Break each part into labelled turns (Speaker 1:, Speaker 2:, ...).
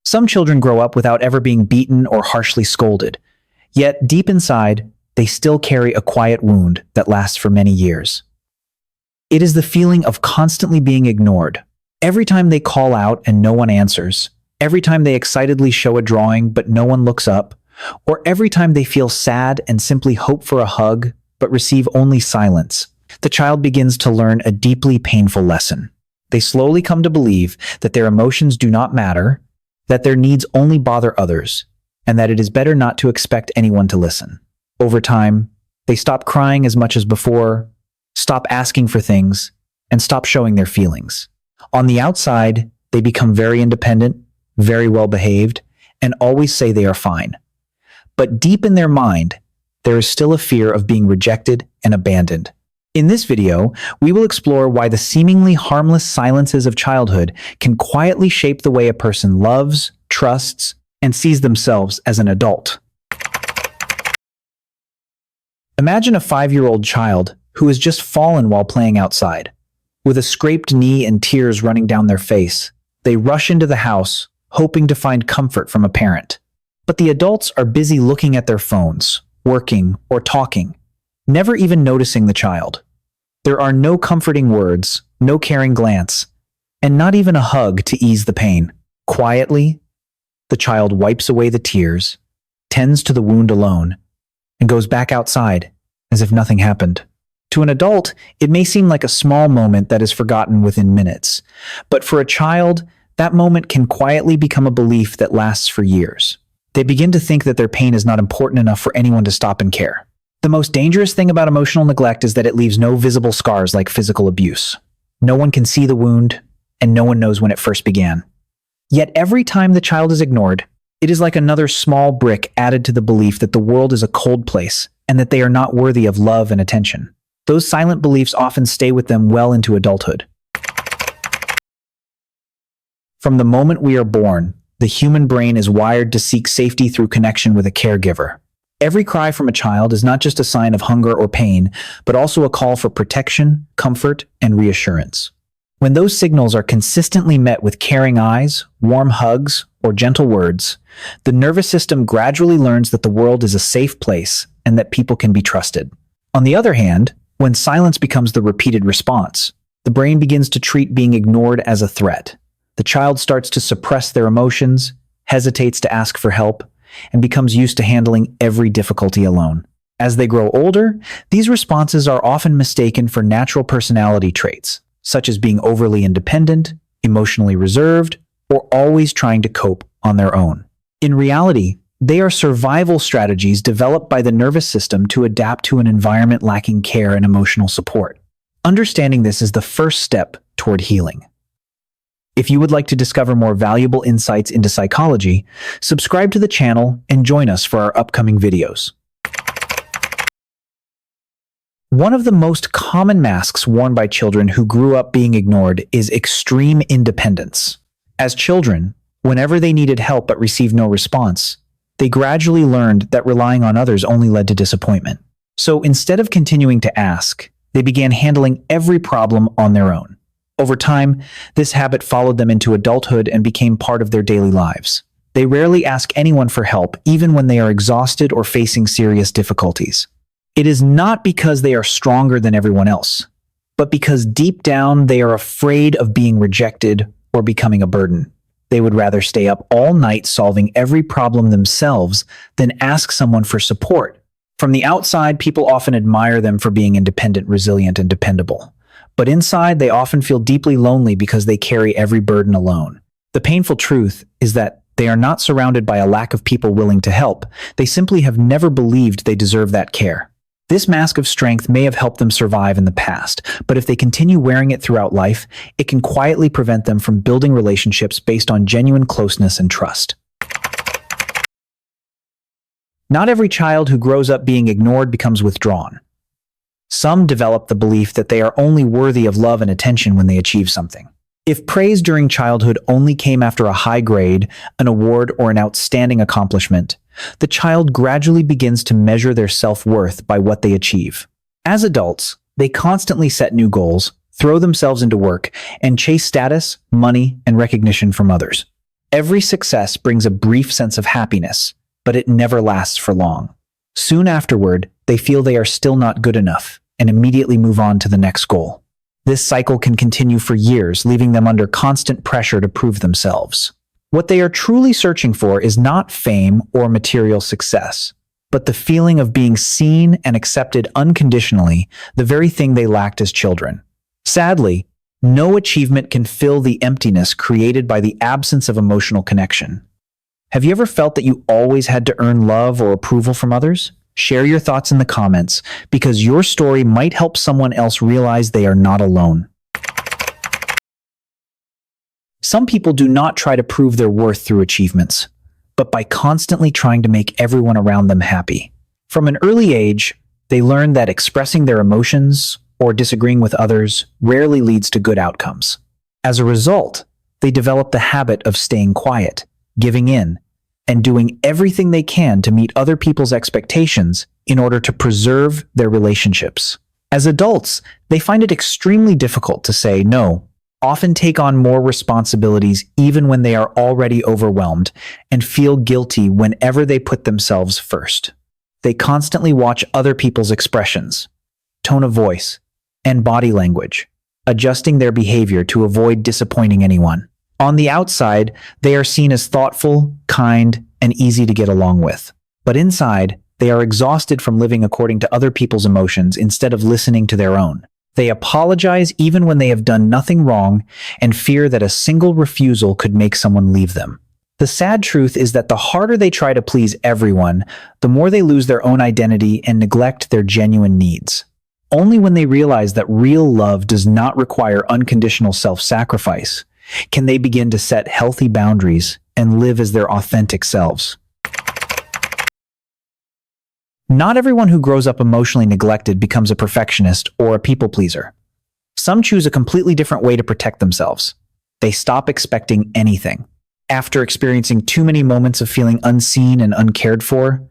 Speaker 1: Some children grow up without ever being beaten or harshly scolded, yet deep inside, they still carry a quiet wound that lasts for many years. It is the feeling of constantly being ignored. Every time they call out and no one answers, every time they excitedly show a drawing but no one looks up, or every time they feel sad and simply hope for a hug but receive only silence, the child begins to learn a deeply painful lesson. They slowly come to believe that their emotions do not matter, that their needs only bother others, and that it is better not to expect anyone to listen. Over time, they stop crying as much as before, stop asking for things, and stop showing their feelings. On the outside, they become very independent, very well behaved, and always say they are fine. But deep in their mind, there is still a fear of being rejected and abandoned. In this video, we will explore why the seemingly harmless silences of childhood can quietly shape the way a person loves, trusts, and sees themselves as an adult. Imagine a 5-year-old child who has just fallen while playing outside. With a scraped knee and tears running down their face, they rush into the house, hoping to find comfort from a parent. But the adults are busy looking at their phones, working, or talking, never even noticing the child. There are no comforting words, no caring glance, and not even a hug to ease the pain. Quietly, the child wipes away the tears, tends to the wound alone, and goes back outside as if nothing happened. To an adult, it may seem like a small moment that is forgotten within minutes, but for a child, that moment can quietly become a belief that lasts for years. They begin to think that their pain is not important enough for anyone to stop and care. The most dangerous thing about emotional neglect is that it leaves no visible scars like physical abuse. No one can see the wound, and no one knows when it first began. Yet every time the child is ignored, it is like another small brick added to the belief that the world is a cold place and that they are not worthy of love and attention. Those silent beliefs often stay with them well into adulthood. From the moment we are born, the human brain is wired to seek safety through connection with a caregiver. Every cry from a child is not just a sign of hunger or pain, but also a call for protection, comfort, and reassurance. When those signals are consistently met with caring eyes, warm hugs, or gentle words, the nervous system gradually learns that the world is a safe place and that people can be trusted. On the other hand, when silence becomes the repeated response, the brain begins to treat being ignored as a threat. The child starts to suppress their emotions, hesitates to ask for help, and becomes used to handling every difficulty alone. As they grow older, these responses are often mistaken for natural personality traits, such as being overly independent, emotionally reserved, or always trying to cope on their own. In reality, they are survival strategies developed by the nervous system to adapt to an environment lacking care and emotional support. Understanding this is the first step toward healing. If you would like to discover more valuable insights into psychology, subscribe to the channel and join us for our upcoming videos. One of the most common masks worn by children who grew up being ignored is extreme independence. As children, whenever they needed help but received no response, they gradually learned that relying on others only led to disappointment. So instead of continuing to ask, they began handling every problem on their own. Over time, this habit followed them into adulthood and became part of their daily lives. They rarely ask anyone for help, even when they are exhausted or facing serious difficulties. It is not because they are stronger than everyone else, but because deep down they are afraid of being rejected or becoming a burden. They would rather stay up all night solving every problem themselves than ask someone for support. From the outside, people often admire them for being independent, resilient, and dependable. But inside, they often feel deeply lonely because they carry every burden alone. The painful truth is that they are not surrounded by a lack of people willing to help. They simply have never believed they deserve that care. This mask of strength may have helped them survive in the past, but if they continue wearing it throughout life, it can quietly prevent them from building relationships based on genuine closeness and trust. Not every child who grows up being ignored becomes withdrawn. Some develop the belief that they are only worthy of love and attention when they achieve something. If praise during childhood only came after a high grade, an award, or an outstanding accomplishment, the child gradually begins to measure their self-worth by what they achieve. As adults, they constantly set new goals, throw themselves into work, and chase status, money, and recognition from others. Every success brings a brief sense of happiness, but it never lasts for long. Soon afterward, they feel they are still not good enough and immediately move on to the next goal. This cycle can continue for years, leaving them under constant pressure to prove themselves. What they are truly searching for is not fame or material success, but the feeling of being seen and accepted unconditionally, the very thing they lacked as children. Sadly, no achievement can fill the emptiness created by the absence of emotional connection. Have you ever felt that you always had to earn love or approval from others? Share your thoughts in the comments, because your story might help someone else realize they are not alone. Some people do not try to prove their worth through achievements, but by constantly trying to make everyone around them happy. From an early age, they learn that expressing their emotions or disagreeing with others rarely leads to good outcomes. As a result, they develop the habit of staying quiet, giving in, and doing everything they can to meet other people's expectations in order to preserve their relationships. As adults, they find it extremely difficult to say no, often take on more responsibilities even when they are already overwhelmed, and feel guilty whenever they put themselves first. They constantly watch other people's expressions, tone of voice, and body language, adjusting their behavior to avoid disappointing anyone. On the outside, they are seen as thoughtful, kind, and easy to get along with. But inside, they are exhausted from living according to other people's emotions instead of listening to their own. They apologize even when they have done nothing wrong and fear that a single refusal could make someone leave them. The sad truth is that the harder they try to please everyone, the more they lose their own identity and neglect their genuine needs. Only when they realize that real love does not require unconditional self-sacrifice can they begin to set healthy boundaries and live as their authentic selves. Not everyone who grows up emotionally neglected becomes a perfectionist or a people pleaser. Some choose a completely different way to protect themselves. They stop expecting anything. After experiencing too many moments of feeling unseen and uncared for,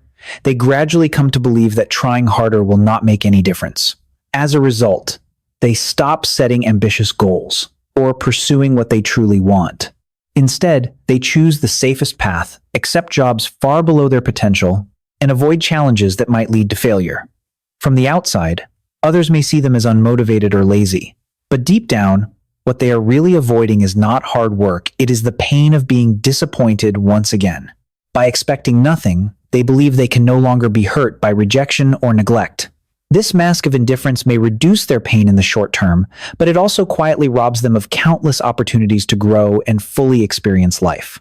Speaker 1: they gradually come to believe that trying harder will not make any difference. As a result, they stop setting ambitious goals or pursuing what they truly want. Instead, they choose the safest path, accept jobs far below their potential, and avoid challenges that might lead to failure. From the outside, others may see them as unmotivated or lazy, but deep down, what they are really avoiding is not hard work, it is the pain of being disappointed once again. By expecting nothing, they believe they can no longer be hurt by rejection or neglect. This mask of indifference may reduce their pain in the short term, but it also quietly robs them of countless opportunities to grow and fully experience life.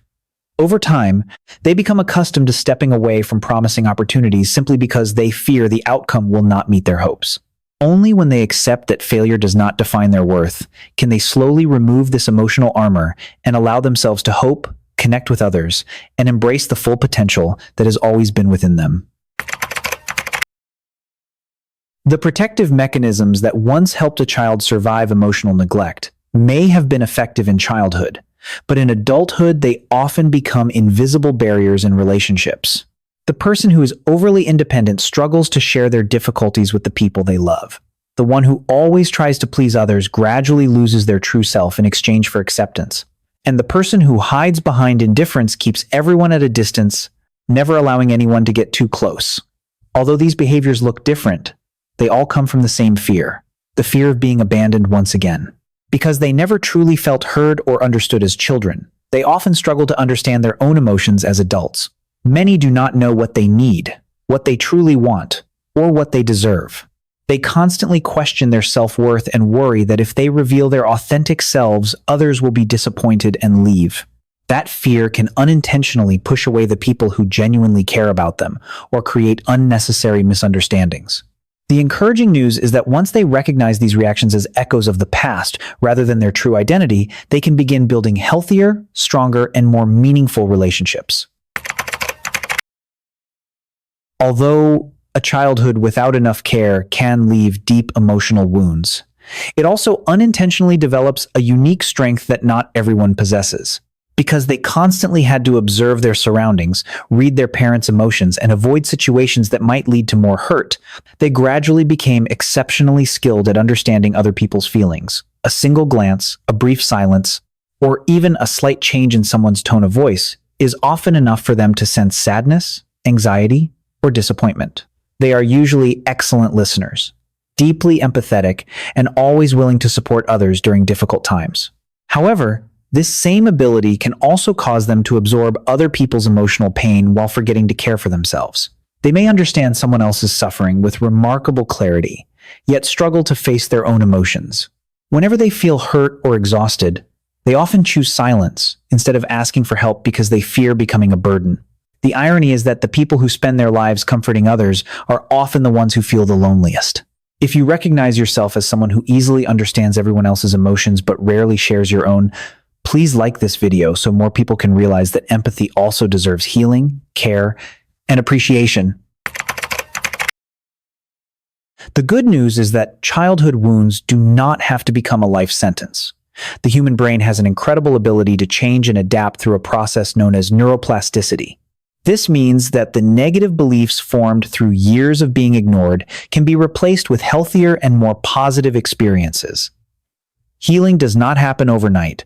Speaker 1: Over time, they become accustomed to stepping away from promising opportunities simply because they fear the outcome will not meet their hopes. Only when they accept that failure does not define their worth can they slowly remove this emotional armor and allow themselves to hope, connect with others, and embrace the full potential that has always been within them. The protective mechanisms that once helped a child survive emotional neglect may have been effective in childhood, but in adulthood they often become invisible barriers in relationships. The person who is overly independent struggles to share their difficulties with the people they love. The one who always tries to please others gradually loses their true self in exchange for acceptance. And the person who hides behind indifference keeps everyone at a distance, never allowing anyone to get too close. Although these behaviors look different, they all come from the same fear, the fear of being abandoned once again. Because they never truly felt heard or understood as children, they often struggle to understand their own emotions as adults. Many do not know what they need, what they truly want, or what they deserve. They constantly question their self-worth and worry that if they reveal their authentic selves, others will be disappointed and leave. That fear can unintentionally push away the people who genuinely care about them or create unnecessary misunderstandings. The encouraging news is that once they recognize these reactions as echoes of the past rather than their true identity, they can begin building healthier, stronger, and more meaningful relationships. Although a childhood without enough care can leave deep emotional wounds, it also unintentionally develops a unique strength that not everyone possesses. Because they constantly had to observe their surroundings, read their parents' emotions, and avoid situations that might lead to more hurt, they gradually became exceptionally skilled at understanding other people's feelings. A single glance, a brief silence, or even a slight change in someone's tone of voice is often enough for them to sense sadness, anxiety, or disappointment. They are usually excellent listeners, deeply empathetic, and always willing to support others during difficult times. However, this same ability can also cause them to absorb other people's emotional pain while forgetting to care for themselves. They may understand someone else's suffering with remarkable clarity, yet struggle to face their own emotions. Whenever they feel hurt or exhausted, they often choose silence instead of asking for help because they fear becoming a burden. The irony is that the people who spend their lives comforting others are often the ones who feel the loneliest. If you recognize yourself as someone who easily understands everyone else's emotions but rarely shares your own, please like this video so more people can realize that empathy also deserves healing, care, and appreciation. The good news is that childhood wounds do not have to become a life sentence. The human brain has an incredible ability to change and adapt through a process known as neuroplasticity. This means that the negative beliefs formed through years of being ignored can be replaced with healthier and more positive experiences. Healing does not happen overnight,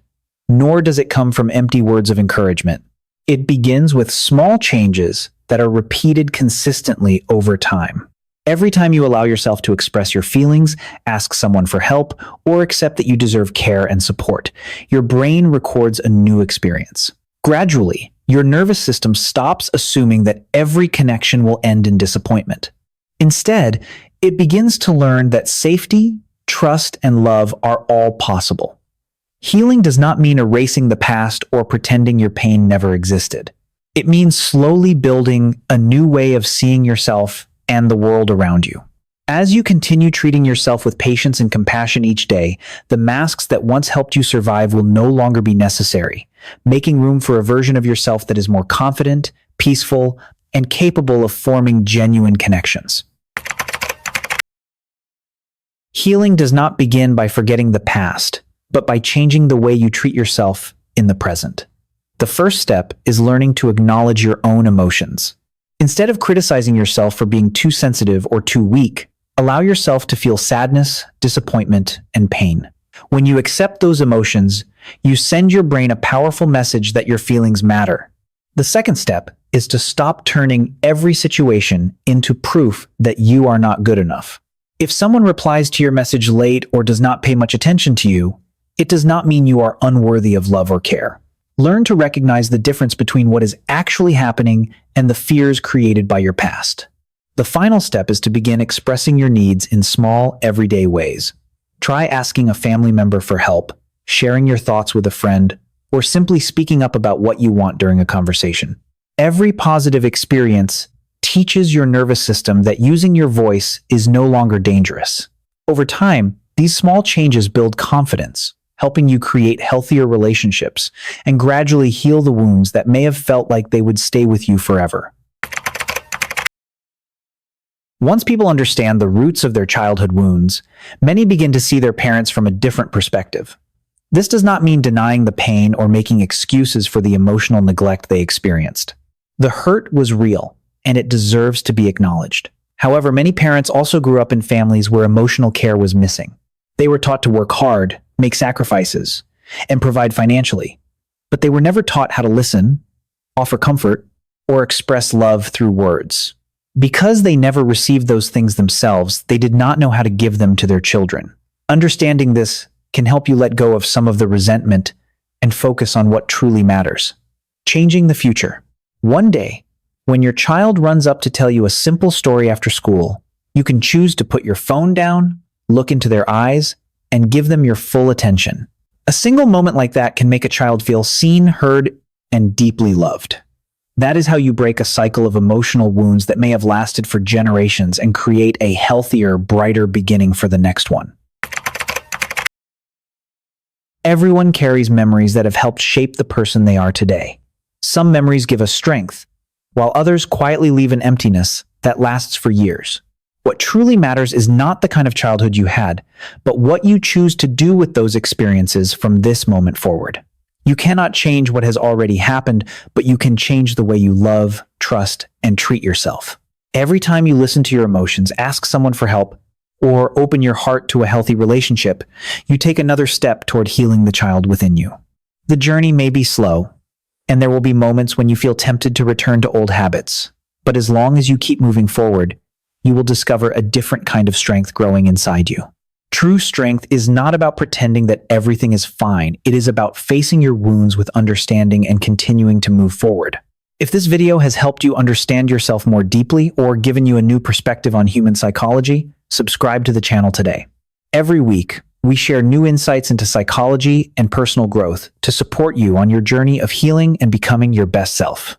Speaker 1: nor does it come from empty words of encouragement. It begins with small changes that are repeated consistently over time. Every time you allow yourself to express your feelings, ask someone for help, or accept that you deserve care and support, your brain records a new experience. Gradually, your nervous system stops assuming that every connection will end in disappointment. Instead, it begins to learn that safety, trust, and love are all possible. Healing does not mean erasing the past or pretending your pain never existed. It means slowly building a new way of seeing yourself and the world around you. As you continue treating yourself with patience and compassion each day, the masks that once helped you survive will no longer be necessary, making room for a version of yourself that is more confident, peaceful, and capable of forming genuine connections. Healing does not begin by forgetting the past, but by changing the way you treat yourself in the present. The first step is learning to acknowledge your own emotions. Instead of criticizing yourself for being too sensitive or too weak, allow yourself to feel sadness, disappointment, and pain. When you accept those emotions, you send your brain a powerful message that your feelings matter. The second step is to stop turning every situation into proof that you are not good enough. If someone replies to your message late or does not pay much attention to you, it does not mean you are unworthy of love or care. Learn to recognize the difference between what is actually happening and the fears created by your past. The final step is to begin expressing your needs in small, everyday ways. Try asking a family member for help, sharing your thoughts with a friend, or simply speaking up about what you want during a conversation. Every positive experience teaches your nervous system that using your voice is no longer dangerous. Over time, these small changes build confidence, helping you create healthier relationships and gradually heal the wounds that may have felt like they would stay with you forever. Once people understand the roots of their childhood wounds, many begin to see their parents from a different perspective. This does not mean denying the pain or making excuses for the emotional neglect they experienced. The hurt was real, and it deserves to be acknowledged. However, many parents also grew up in families where emotional care was missing. They were taught to work hard, make sacrifices, and provide financially, but they were never taught how to listen, offer comfort, or express love through words. Because they never received those things themselves, they did not know how to give them to their children. Understanding this can help you let go of some of the resentment and focus on what truly matters. Changing the future. One day, when your child runs up to tell you a simple story after school, you can choose to put your phone down, look into their eyes, and give them your full attention. A single moment like that can make a child feel seen, heard, and deeply loved. That is how you break a cycle of emotional wounds that may have lasted for generations and create a healthier, brighter beginning for the next one. Everyone carries memories that have helped shape the person they are today. Some memories give us strength, while others quietly leave an emptiness that lasts for years. What truly matters is not the kind of childhood you had, but what you choose to do with those experiences from this moment forward. You cannot change what has already happened, but you can change the way you love, trust, and treat yourself. Every time you listen to your emotions, ask someone for help, or open your heart to a healthy relationship, you take another step toward healing the child within you. The journey may be slow, and there will be moments when you feel tempted to return to old habits. But as long as you keep moving forward, you will discover a different kind of strength growing inside you. True strength is not about pretending that everything is fine. It is about facing your wounds with understanding and continuing to move forward. If this video has helped you understand yourself more deeply or given you a new perspective on human psychology, subscribe to the channel today. Every week, we share new insights into psychology and personal growth to support you on your journey of healing and becoming your best self.